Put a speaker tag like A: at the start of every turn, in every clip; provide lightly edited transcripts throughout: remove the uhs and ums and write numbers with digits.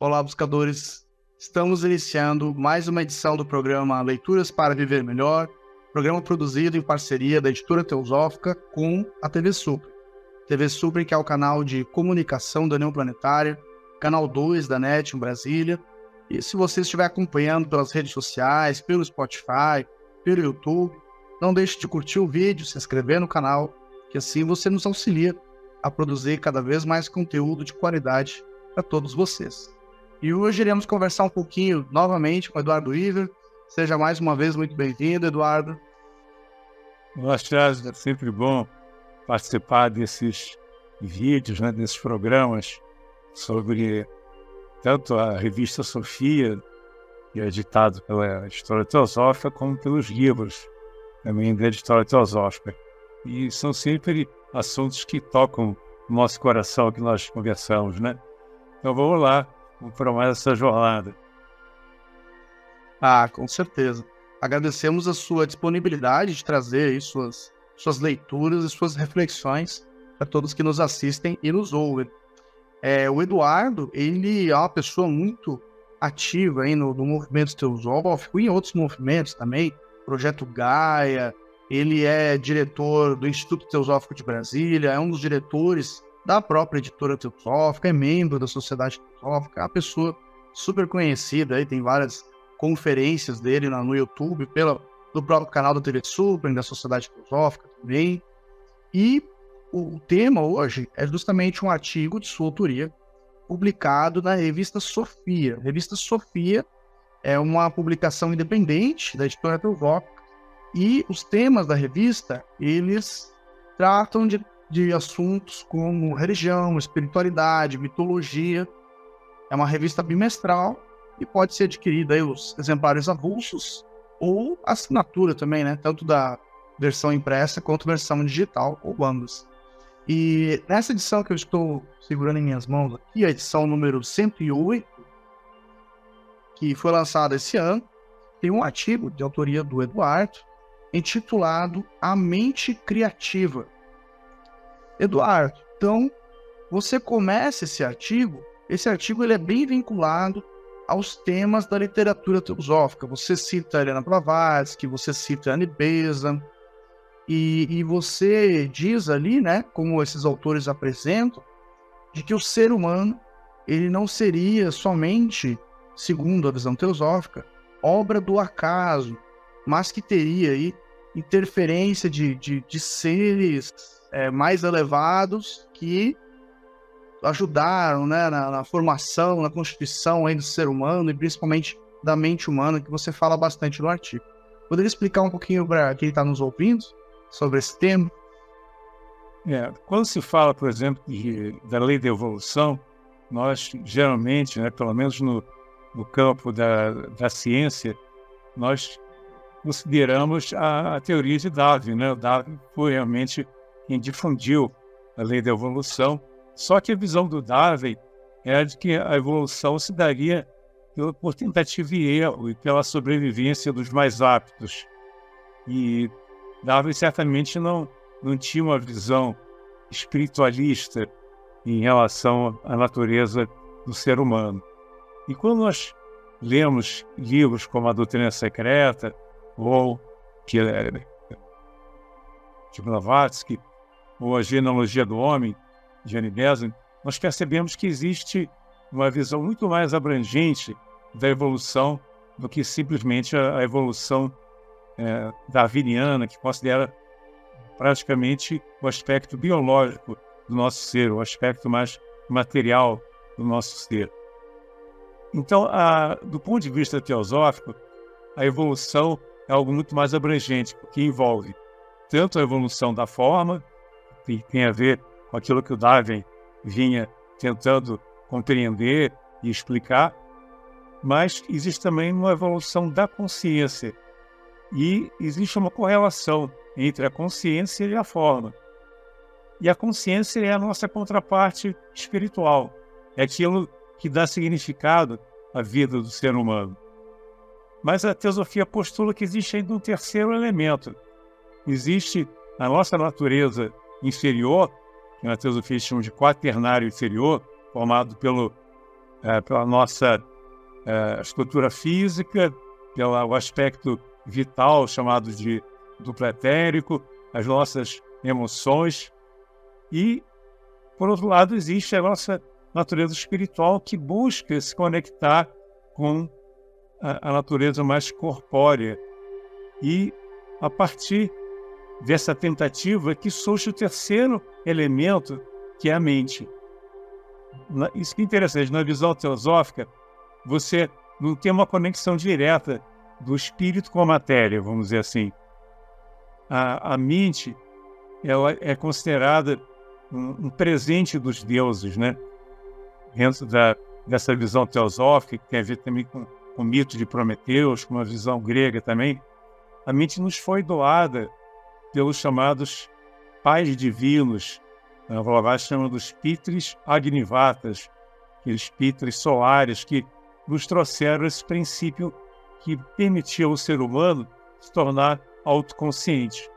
A: Olá, buscadores! Estamos iniciando mais uma edição do programa Leituras para Viver Melhor, programa produzido em parceria da Editora Teosófica com a TV Super. TV Super, que é o canal de comunicação da União Planetária, canal 2 da NET em Brasília. E se você estiver acompanhando pelas redes sociais, pelo Spotify, pelo YouTube, não deixe de curtir o vídeo, se inscrever no canal, que assim você nos auxilia a produzir cada vez mais conteúdo de qualidade para todos vocês. E hoje iremos conversar um pouquinho novamente com o Eduardo Iver. Seja mais uma vez muito bem-vindo, Eduardo.
B: Olá, Charles, é sempre bom participar desses vídeos, desses programas sobre tanto a revista Sofia, que é editado pela Editora Teosófica, como pelos livros também da Editora Teosófica. E são sempre assuntos que tocam o nosso coração, que nós conversamos, né? Então vamos lá, vamos para mais essa jornada.
A: Com certeza. Agradecemos a sua disponibilidade de trazer aí suas leituras e suas reflexões para todos que nos assistem e nos ouvem. O Eduardo, ele é uma pessoa muito ativa aí no movimento teosófico e em outros movimentos também, Projeto Gaia. Ele é diretor do Instituto Teosófico de Brasília, é um dos diretores da própria Editora Teosófica, é membro da Sociedade Teosófica, é uma pessoa super conhecida, aí, tem várias conferências dele no YouTube, do próprio canal da TV Super, da Sociedade Teosófica também. E o tema hoje é justamente um artigo de sua autoria, publicado na revista Sofia. A revista Sofia é uma publicação independente da Editora Teosófica, e os temas da revista, eles tratam de assuntos como religião, espiritualidade, mitologia. É uma revista bimestral e pode ser adquirida aí os exemplares avulsos ou assinatura também, né? Tanto da versão impressa quanto versão digital ou ambas. E nessa edição que eu estou segurando em minhas mãos aqui, a edição número 108, que foi lançada esse ano, tem um artigo de autoria do Eduardo, intitulado A Mente Criativa. Eduardo, então, você começa esse artigo ele é bem vinculado aos temas da literatura teosófica. Você cita Helena Blavatsky, você cita Annie Besant, e você diz ali, né, como esses autores apresentam, de que o ser humano ele não seria somente, segundo a visão teosófica, obra do acaso, mas que teria aí interferência de seres mais elevados que ajudaram, né, na formação, na constituição aí do ser humano e principalmente da mente humana, que você fala bastante no artigo. Poderia explicar um pouquinho para quem está nos ouvindo sobre esse tema?
B: Quando se fala, por exemplo, da lei da evolução, nós geralmente, pelo menos no campo da ciência, nós consideramos a teoria de Darwin, né? O Darwin foi realmente quem difundiu a lei da evolução, só que a visão do Darwin era de que a evolução se daria por tentativa e erro e pela sobrevivência dos mais aptos. E Darwin certamente não tinha uma visão espiritualista em relação à natureza do ser humano. E quando nós lemos livros como A Doutrina Secreta, ou de Blavatsky, ou A Genealogia do Homem, de Annie Besant, nós percebemos que existe uma visão muito mais abrangente da evolução do que simplesmente a evolução darwiniana, que considera praticamente o aspecto biológico do nosso ser, o aspecto mais material do nosso ser. Então, do ponto de vista teosófico, a evolução é algo muito mais abrangente, porque envolve tanto a evolução da forma, que tem a ver com aquilo que o Darwin vinha tentando compreender e explicar, mas existe também uma evolução da consciência. E existe uma correlação entre a consciência e a forma. E a consciência é a nossa contraparte espiritual, é aquilo que dá significado à vida do ser humano. Mas a teosofia postula que existe ainda um terceiro elemento. Existe a nossa natureza inferior, que na teosofia chamamos de quaternário inferior, formado pelo pela nossa estrutura física, pelo aspecto vital chamado de duplo etérico, as nossas emoções. E, por outro lado, existe a nossa natureza espiritual que busca se conectar com a natureza mais corpórea. E, a partir dessa tentativa, que surge o terceiro elemento, que é a mente. Isso que é interessante, na visão teosófica, você não tem uma conexão direta do espírito com a matéria, vamos dizer assim. A mente, ela é considerada um presente dos deuses, né? Dentro dessa visão teosófica, que tem a ver também com o mito de Prometeus, com uma visão grega também, a mente nos foi doada pelos chamados pais divinos, a Blavatsky chama dos Pitris Agnivatas, aqueles Pitris solares que nos trouxeram esse princípio que permitia ao ser humano se tornar autoconsciente.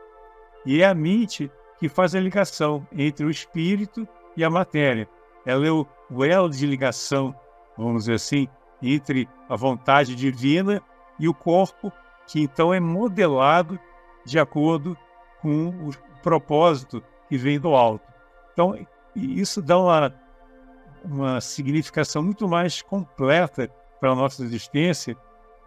B: E é a mente que faz a ligação entre o espírito e a matéria. Ela é o elo de ligação, vamos dizer assim, entre a vontade divina e o corpo, que então é modelado de acordo com o propósito que vem do alto. Então, isso dá uma significação muito mais completa para a nossa existência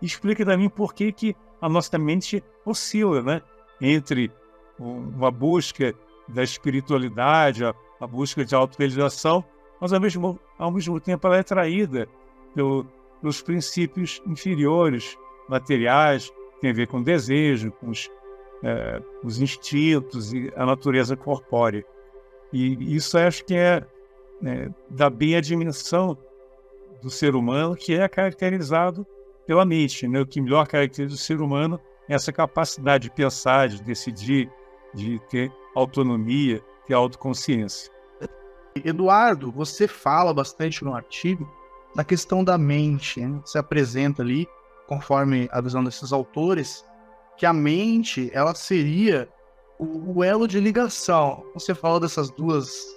B: e explica também por que a nossa mente oscila, né? Entre uma busca da espiritualidade, a busca de autorrealização, mas ao mesmo tempo ela é traída pelos princípios inferiores, materiais, que tem a ver com o desejo, com os instintos e a natureza corpórea. E isso acho que dá bem a dimensão do ser humano, que é caracterizado pela mente, né? O que melhor caracteriza o ser humano é essa capacidade de pensar, de decidir, de ter autonomia, ter autoconsciência.
A: Eduardo, você fala bastante no artigo da questão da mente, né? Você apresenta ali, conforme a visão desses autores, que a mente, ela seria o elo de ligação. Você fala dessas duas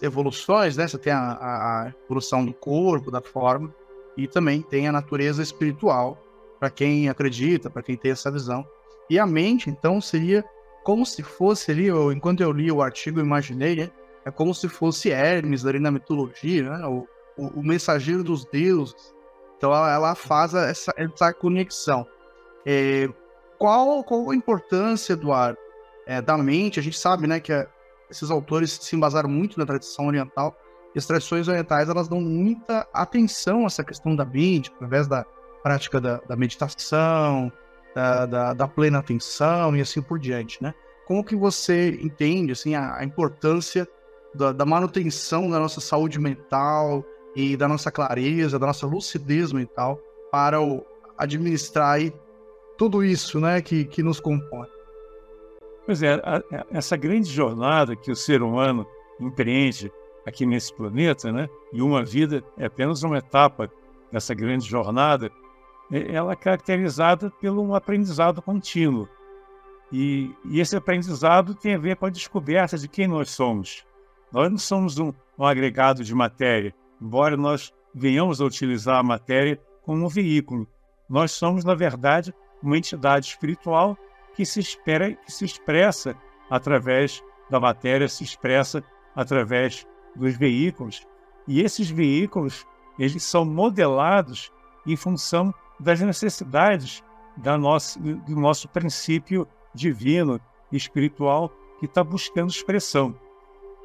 A: evoluções, né? Você tem a evolução do corpo, da forma, e também tem a natureza espiritual, para quem acredita, para quem tem essa visão. E a mente, então, seria como se fosse ali, enquanto eu li o artigo, eu imaginei, né? É como se fosse Hermes ali na mitologia, né? O mensageiro dos deuses. Então ela faz essa conexão. Qual a importância, Eduardo, da mente? A gente sabe, né, que esses autores se embasaram muito na tradição oriental, e as tradições orientais elas dão muita atenção a essa questão da mente, através da prática da meditação, da plena atenção e assim por diante, né? Como que você entende assim, a importância da manutenção da nossa saúde mental e da nossa clareza, da nossa lucidez mental para administrar aí tudo isso, né, que nos compõe?
B: Pois é, essa grande jornada que o ser humano empreende aqui nesse planeta, né, e uma vida é apenas uma etapa dessa grande jornada, ela é caracterizada pelo aprendizado contínuo. E esse aprendizado tem a ver com a descoberta de quem nós somos. Nós não somos um agregado de matéria, embora nós venhamos a utilizar a matéria como um veículo. Nós somos, na verdade, uma entidade espiritual que se expressa através da matéria, se expressa através dos veículos. E esses veículos, eles são modelados em função das necessidades do nosso princípio divino e espiritual que está buscando expressão.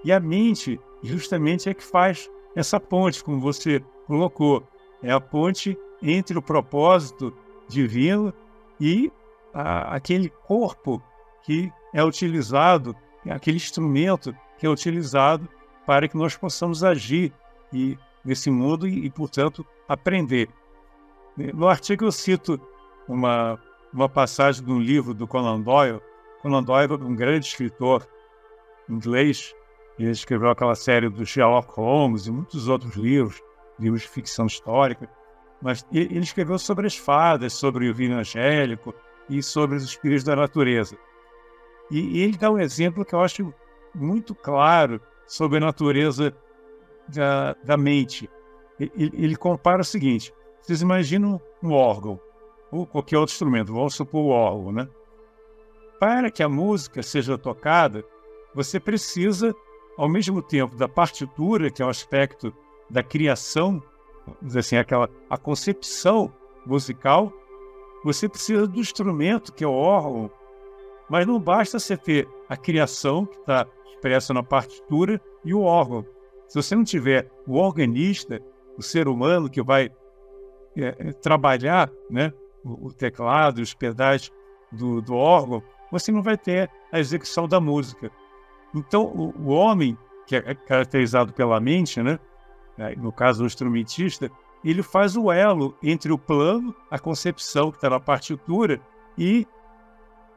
B: E a mente, justamente, é que faz essa ponte, como você colocou. É a ponte entre o propósito divino e aquele corpo que é utilizado, aquele instrumento que é utilizado para que nós possamos agir nesse mundo e, portanto, aprender. No artigo eu cito uma passagem de um livro do Conan Doyle. Conan Doyle é um grande escritor inglês. Ele escreveu aquela série do Sherlock Holmes e muitos outros livros de ficção histórica. Mas ele escreveu sobre as fadas, sobre o vinho angélico e sobre os espíritos da natureza. E ele dá um exemplo que eu acho muito claro sobre a natureza da mente. Ele compara o seguinte: vocês imaginam um órgão, ou qualquer outro instrumento, vamos supor o órgão, né? Para que a música seja tocada, você precisa, ao mesmo tempo, da partitura, que é o aspecto da criação, vamos dizer assim, a concepção musical, você precisa do instrumento, que é o órgão, mas não basta você ter a criação, que está expressa na partitura, e o órgão. Se você não tiver o organista, o ser humano que vai trabalhar, né, o teclado, os pedais do órgão, você não vai ter a execução da música. Então, o homem, que é caracterizado pela mente, né, no caso do instrumentista, ele faz o elo entre o plano, a concepção que está na partitura, e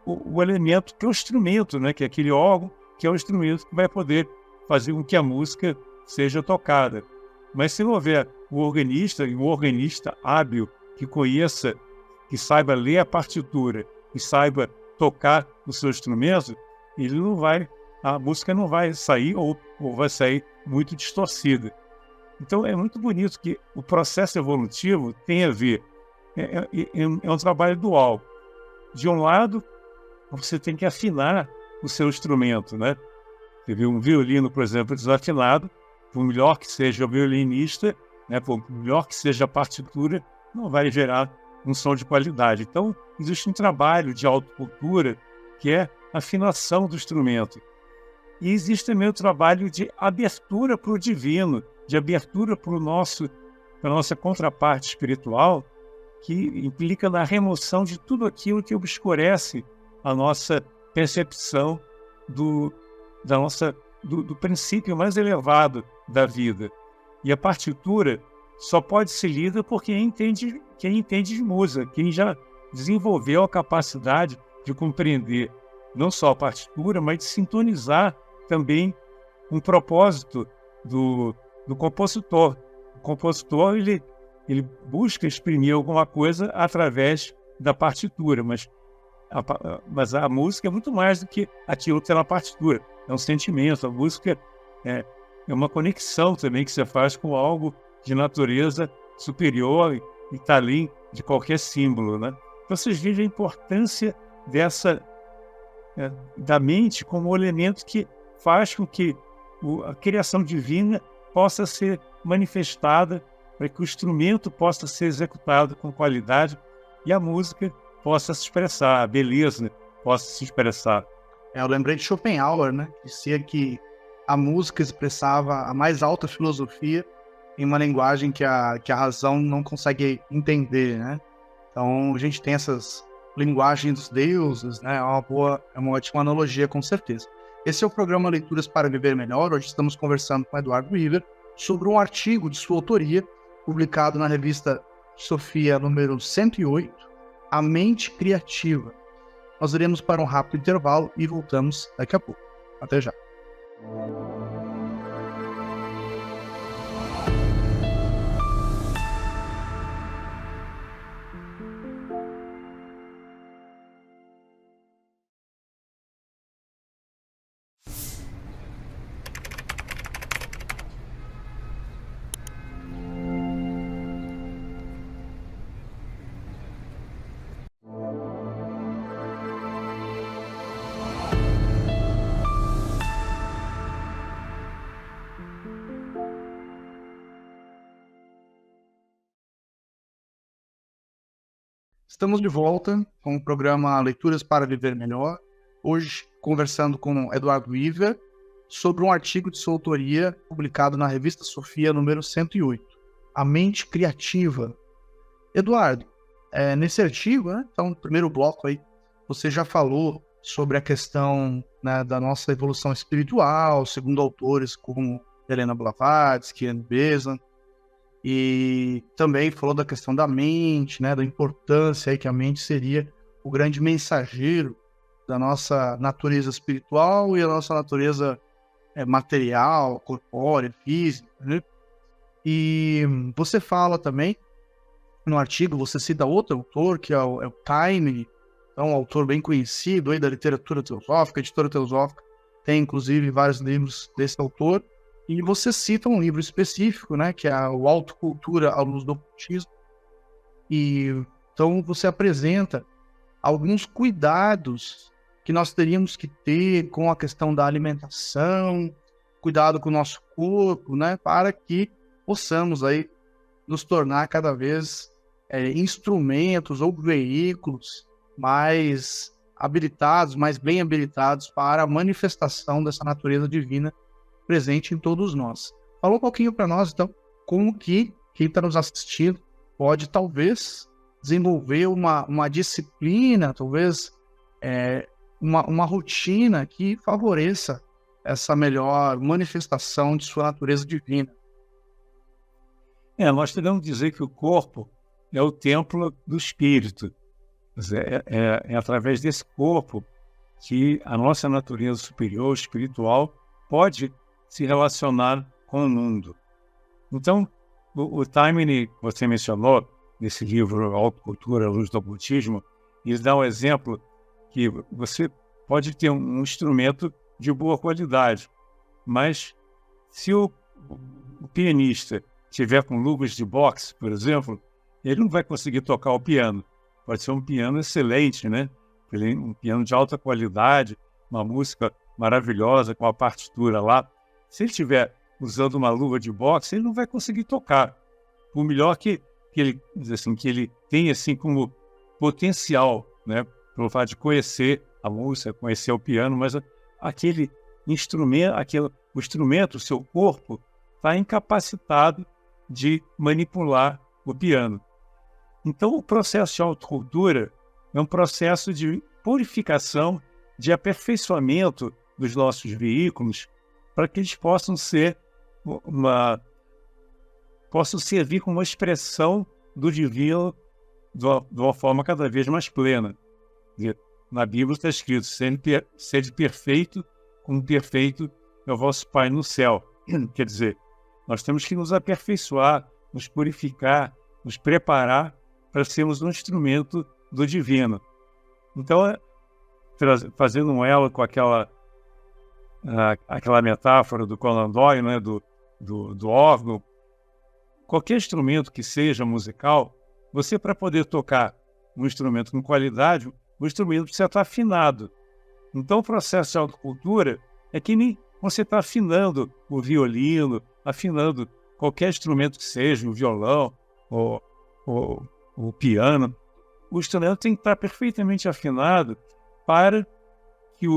B: o elemento que é o instrumento, né, que é aquele órgão, que é o instrumento que vai poder fazer com que a música seja tocada. Mas se não houver o organista, e um organista hábil, que conheça, que saiba ler a partitura e saiba tocar o seu instrumento, a música não vai sair ou vai sair muito distorcida. Então é muito bonito que o processo evolutivo tem a ver, é um trabalho dual. De um lado, você tem que afinar o seu instrumento, né? Você vê um violino, por exemplo, desafinado, por melhor que seja o violinista, né, por melhor que seja a partitura, não vai gerar um som de qualidade. Então, existe um trabalho de autocultura, que é a afinação do instrumento. E existe também o trabalho de abertura para o divino, de abertura para a nossa contraparte espiritual, que implica na remoção de tudo aquilo que obscurece a nossa percepção do princípio mais elevado da vida. E a partitura só pode ser lida por quem entende de música, quem já desenvolveu a capacidade de compreender não só a partitura, mas de sintonizar também um propósito do compositor. O compositor ele busca exprimir alguma coisa através da partitura, mas a música é muito mais do que aquilo que está na partitura. É um sentimento, a música é uma conexão também que você faz com algo de natureza superior e está além de qualquer símbolo, né? Então vocês veem a importância da mente como elemento que faz com que a criação divina possa ser manifestada, para que o instrumento possa ser executado com qualidade e a música possa se expressar, a beleza possa se expressar.
A: Eu lembrei de Schopenhauer, né? Que dizia que a música expressava a mais alta filosofia em uma linguagem que a razão não consegue entender, né? Então a gente tem essas linguagens dos deuses, né? É uma ótima analogia, com certeza. Esse é o programa Leituras para Viver Melhor. Hoje estamos conversando com Eduardo River sobre um artigo de sua autoria, publicado na revista Sofia número 108, A Mente Criativa. Nós iremos para um rápido intervalo e voltamos daqui a pouco. Até já. Estamos de volta com o programa Leituras para Viver Melhor. Hoje, conversando com Eduardo River sobre um artigo de sua autoria publicado na revista Sofia número 108, A Mente Criativa. Eduardo, nesse artigo, né, então, no primeiro bloco aí, você já falou sobre a questão, né, da nossa evolução espiritual, segundo autores como Helena Blavatsky, Anne Besant, e também falou da questão da mente, né, da importância aí que a mente seria o grande mensageiro da nossa natureza espiritual e a nossa natureza material, corpórea, física, né? E você fala também, no artigo, você cita outro autor, que é o Taine, um autor bem conhecido aí da literatura teosófica, editora teosófica, tem inclusive vários livros desse autor, E você cita um livro específico, né, que é o Autocultura à Luz do Ocultismo, e então você apresenta alguns cuidados que nós teríamos que ter com a questão da alimentação, cuidado com o nosso corpo, né, para que possamos aí nos tornar cada vez instrumentos ou veículos mais habilitados, mais bem habilitados para a manifestação dessa natureza divina presente em todos nós. Fala um pouquinho para nós, então, como que quem está nos assistindo pode, talvez, desenvolver uma disciplina, talvez uma rotina que favoreça essa melhor manifestação de sua natureza divina.
B: Nós podemos dizer que o corpo é o templo do espírito. É através desse corpo que a nossa natureza superior, espiritual, pode se relacionar com o mundo. Então, o Taimini, que você mencionou, nesse livro Autocultura, a Luz do Ocultismo, ele dá um exemplo que você pode ter um instrumento de boa qualidade, mas se o pianista tiver com luvas de boxe, por exemplo, ele não vai conseguir tocar o piano. Pode ser um piano excelente, né? Um piano de alta qualidade, uma música maravilhosa com a partitura lá. Se ele estiver usando uma luva de boxe, ele não vai conseguir tocar. Por melhor que ele tenha assim como potencial, né? Pelo fato de conhecer a música, conhecer o piano, mas aquele instrumento, o instrumento, o seu corpo, está incapacitado de manipular o piano. Então, o processo de autocultura é um processo de purificação, de aperfeiçoamento dos nossos veículos, para que eles possam servir como uma expressão do divino de uma forma cada vez mais plena. Na Bíblia está escrito: sede perfeito, como perfeito é o vosso Pai no céu. Quer dizer, nós temos que nos aperfeiçoar, nos purificar, nos preparar para sermos um instrumento do divino. Então, fazendo um elo com aquela metáfora do Conan Doyle, né, do órgão, qualquer instrumento que seja musical, você, para poder tocar um instrumento com qualidade, o instrumento precisa estar afinado. Então, o processo de autocultura é que nem você está afinando o violino, afinando qualquer instrumento que seja, o violão, o piano. O instrumento tem que estar perfeitamente afinado para que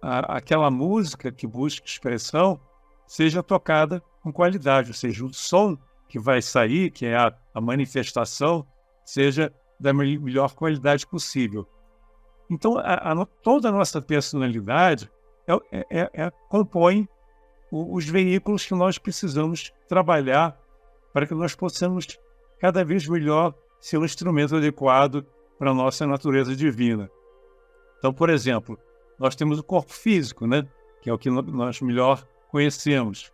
B: aquela música que busca expressão seja tocada com qualidade, ou seja, o som que vai sair, que é a manifestação, seja da melhor qualidade possível. Então, toda a nossa personalidade compõe os veículos que nós precisamos trabalhar para que nós possamos cada vez melhor ser um instrumento adequado para a nossa natureza divina. Então, por exemplo, nós temos o corpo físico, né? Que é o que nós melhor conhecemos.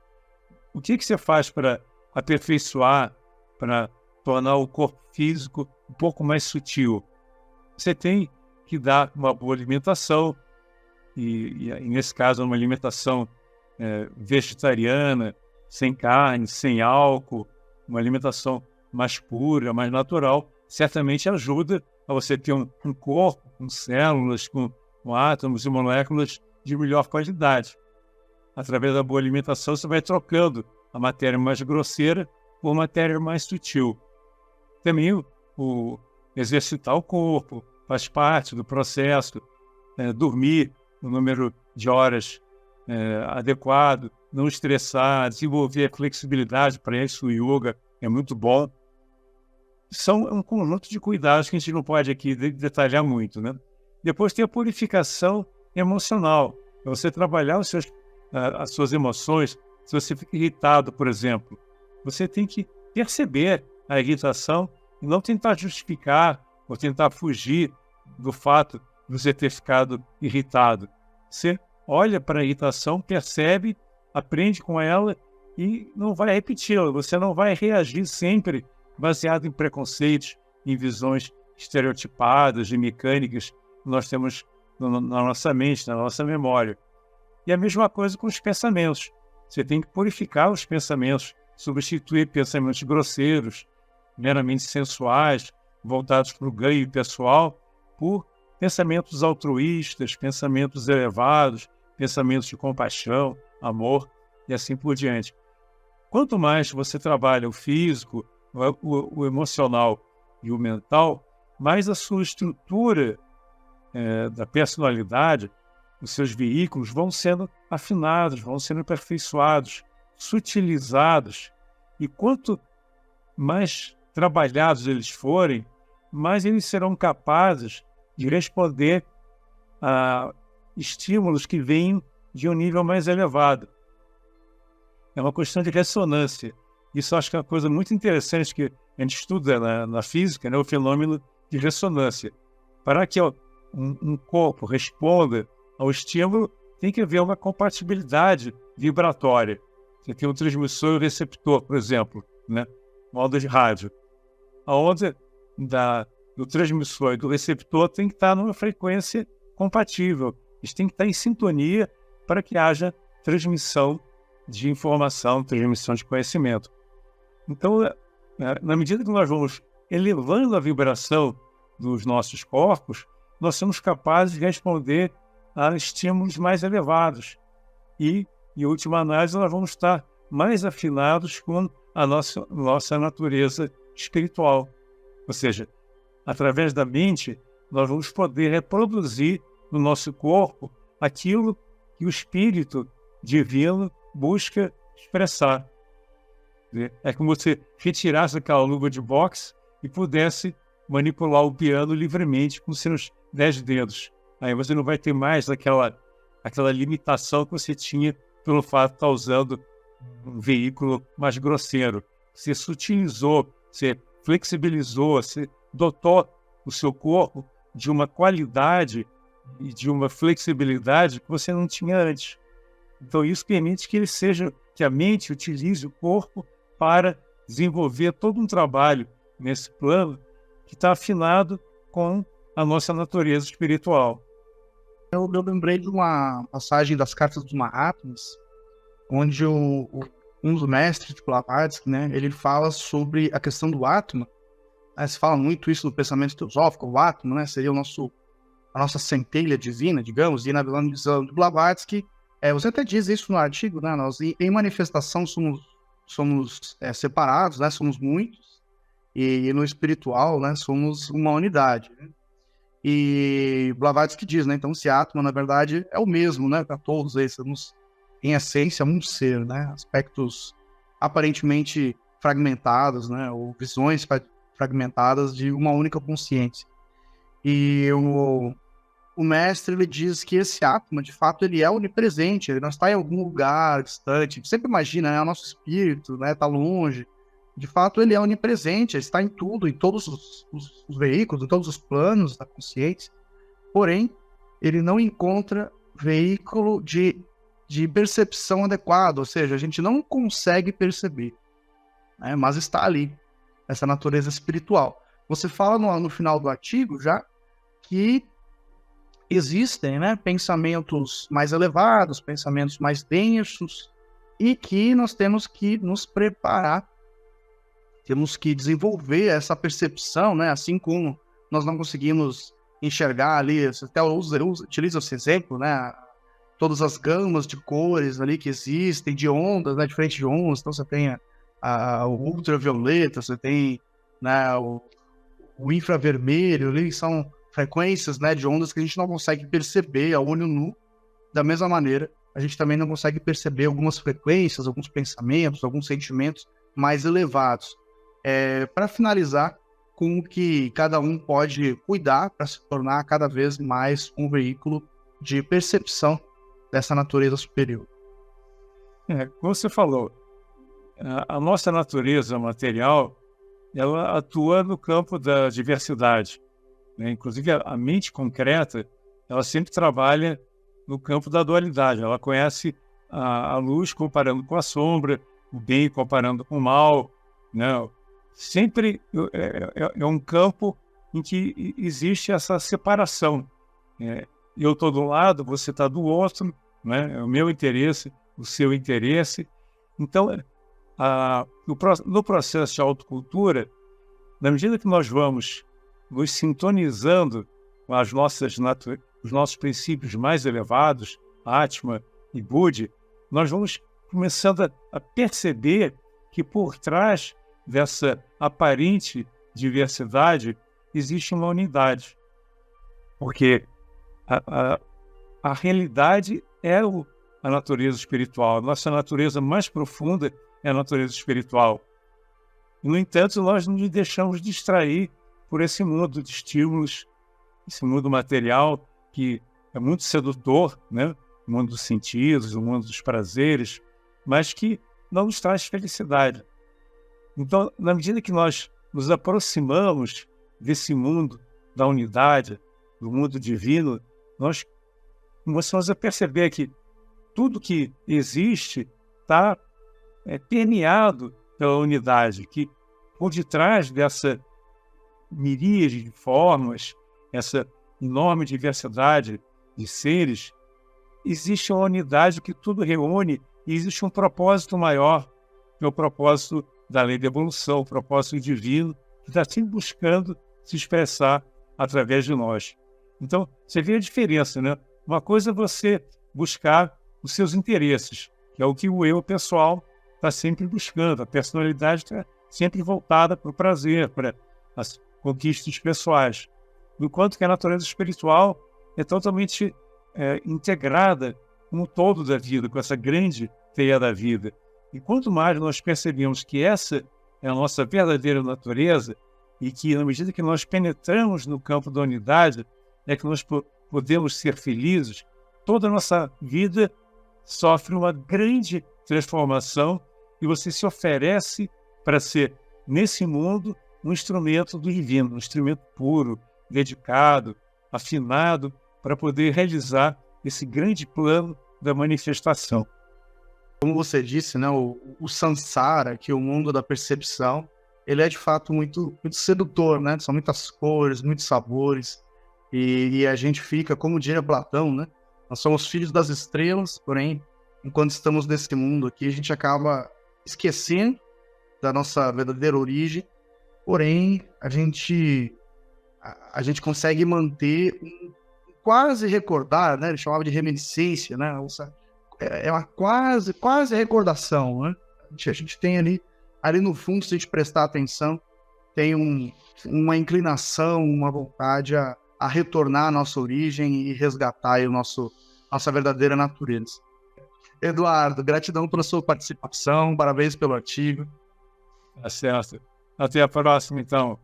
B: O que você faz para aperfeiçoar, para tornar o corpo físico um pouco mais sutil? Você tem que dar uma boa alimentação, e nesse caso uma alimentação vegetariana, sem carne, sem álcool, uma alimentação mais pura, mais natural, certamente ajuda a você ter um corpo com células, com átomos e moléculas de melhor qualidade. Através da boa alimentação, você vai trocando a matéria mais grosseira por matéria mais sutil. Também o exercitar o corpo faz parte do processo, dormir no número de horas adequado, não estressar, desenvolver a flexibilidade. Para isso o yoga é muito bom. São um conjunto de cuidados que a gente não pode aqui detalhar muito, né? Depois tem a purificação emocional. É você trabalhar as suas emoções. Se você fica irritado, por exemplo, você tem que perceber a irritação e não tentar justificar ou tentar fugir do fato de você ter ficado irritado. Você olha para a irritação, percebe, aprende com ela e não vai repeti-la. Você não vai reagir sempre baseado em preconceitos, em visões estereotipadas e mecânicas que nós temos na nossa mente, na nossa memória. E a mesma coisa com os pensamentos. você tem que purificar os pensamentos, substituir pensamentos grosseiros, meramente sensuais, voltados para o ganho pessoal, por pensamentos altruístas, pensamentos elevados, pensamentos de compaixão, amor e assim por diante. Quanto mais você trabalha o físico, o emocional e o mental, mais a sua estrutura da personalidade, os seus veículos vão sendo afinados, vão sendo aperfeiçoados, sutilizados. E quanto mais trabalhados eles forem, mais eles serão capazes de responder a estímulos que vêm de um nível mais elevado. É uma questão de ressonância. Isso acho que é uma coisa muito interessante que a gente estuda na física, né, o fenômeno de ressonância. Para que um corpo responda ao estímulo, tem que haver uma compatibilidade vibratória. Você tem um transmissor e um receptor, por exemplo, né, uma onda de rádio. A onda do transmissor e do receptor tem que estar numa frequência compatível. Eles têm que estar em sintonia para que haja transmissão de informação, transmissão de conhecimento. Então, na medida que nós vamos elevando a vibração dos nossos corpos, nós somos capazes de responder a estímulos mais elevados. E, em última análise, nós vamos estar mais afinados com a nossa natureza espiritual. Ou seja, através da mente, nós vamos poder reproduzir no nosso corpo aquilo que o espírito divino busca expressar. É como se retirasse aquela luva de boxe e pudesse manipular o piano livremente com seus 10 dedos. Aí você não vai ter mais aquela limitação que você tinha pelo fato de estar usando um veículo mais grosseiro. Você sutilizou, você flexibilizou, você dotou o seu corpo de uma qualidade e de uma flexibilidade que você não tinha antes. Então isso permite que a mente utilize o corpo para desenvolver todo um trabalho nesse plano que está afinado com a nossa natureza espiritual.
A: Eu lembrei de uma passagem das cartas dos Mahatmas, onde um dos mestres de Blavatsky, né, ele fala sobre a questão do Atma. Se fala muito isso no pensamento teosófico, o Atma, né, seria a nossa centelha divina, digamos, e na visão de Blavatsky, você até diz isso no artigo, né, nós em manifestação somos separados, né, somos muitos, e no espiritual, né, somos uma unidade, né? E Blavatsky diz, né, então esse Atma, na verdade, é o mesmo, né, para todos eles, somos, em essência, um ser, né, aspectos aparentemente fragmentados, né, ou visões fragmentadas de uma única consciência. E o mestre, ele diz que esse Atma, de fato, ele é onipresente, ele não está em algum lugar distante, sempre imagina, né, é o nosso espírito, né, está longe. De fato, ele é onipresente, ele está em tudo, em todos os veículos, em todos os planos da consciência. Porém, ele não encontra veículo de percepção adequado, ou seja, a gente não consegue perceber, né, mas está ali, essa natureza espiritual. Você fala no final do artigo já que existem, né, pensamentos mais elevados, pensamentos mais densos, e que nós temos que nos preparar, temos que desenvolver essa percepção, né, assim como nós não conseguimos enxergar ali, você até utiliza esse exemplo, né, todas as gamas de cores ali que existem, de ondas, né, diferentes de ondas, então você tem o ultravioleta, você tem, né, o infravermelho ali, são frequências, né, de ondas que a gente não consegue perceber a olho nu. Da mesma maneira, a gente também não consegue perceber algumas frequências, alguns pensamentos, alguns sentimentos mais elevados. Para finalizar, com o que cada um pode cuidar para se tornar cada vez mais um veículo de percepção dessa natureza superior.
B: Como você falou, a nossa natureza material, ela atua no campo da diversidade, né? Inclusive, a mente concreta, ela sempre trabalha no campo da dualidade. Ela conhece a luz comparando com a sombra, o bem comparando com o mal, né? Sempre é um campo em que existe essa separação. Eu estou do lado, você está do outro, né? É o meu interesse, o seu interesse. Então, no processo de autocultura, na medida que nós vamos nos sintonizando com os nossos princípios mais elevados, Atma e Budi, nós vamos começando a perceber que por trás dessa aparente diversidade existe uma unidade. Porque a realidade é a natureza espiritual. A nossa natureza mais profunda é a natureza espiritual. No entanto, nós não nos deixamos distrair por esse mundo de estímulos, esse mundo material que é muito sedutor, né? O mundo dos sentidos, o mundo dos prazeres, mas que não nos traz felicidade. Então, na medida que nós nos aproximamos desse mundo da unidade, do mundo divino, nós começamos a perceber que tudo que existe está permeado pela unidade, que por detrás dessa miríade de formas, essa enorme diversidade de seres, existe uma unidade que tudo reúne e existe um propósito maior, que é o propósito da lei da evolução, o propósito divino, que está sempre buscando se expressar através de nós. Então, você vê a diferença, né? Uma coisa é você buscar os seus interesses, que é o que o eu pessoal está sempre buscando. A personalidade está sempre voltada para o prazer, para as conquistas pessoais. Enquanto que a natureza espiritual é totalmente integrada com o todo da vida, com essa grande teia da vida. E quanto mais nós percebemos que essa é a nossa verdadeira natureza e que, na medida que nós penetramos no campo da unidade, é que nós podemos ser felizes, toda a nossa vida sofre uma grande transformação e você se oferece para ser, nesse mundo, um instrumento do divino, um instrumento puro, dedicado, afinado, para poder realizar esse grande plano da manifestação.
A: Como você disse, né, o samsara, que é o mundo da percepção, ele é de fato muito, muito sedutor, né? São muitas cores, muitos sabores, e a gente fica, como diria Platão, né? Nós somos filhos das estrelas, porém, enquanto estamos nesse mundo aqui, a gente acaba esquecendo da nossa verdadeira origem, porém, a gente consegue manter, quase recordar, né? Ele chamava de reminiscência, né? É uma quase recordação, né? A gente tem ali no fundo, se a gente prestar atenção, tem uma inclinação, uma vontade a retornar à nossa origem e resgatar aí nossa verdadeira natureza. Eduardo, gratidão pela sua participação, parabéns pelo artigo.
B: Tá certo. Até a próxima, então.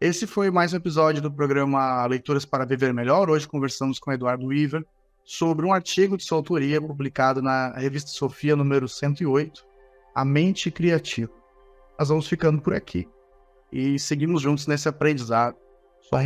A: Esse foi mais um episódio do programa Leituras para Viver Melhor. Hoje conversamos com Eduardo Weaver sobre um artigo de sua autoria publicado na Revista Sofia, número 108, A Mente Criativa. Nós vamos ficando por aqui e seguimos juntos nesse aprendizado. Só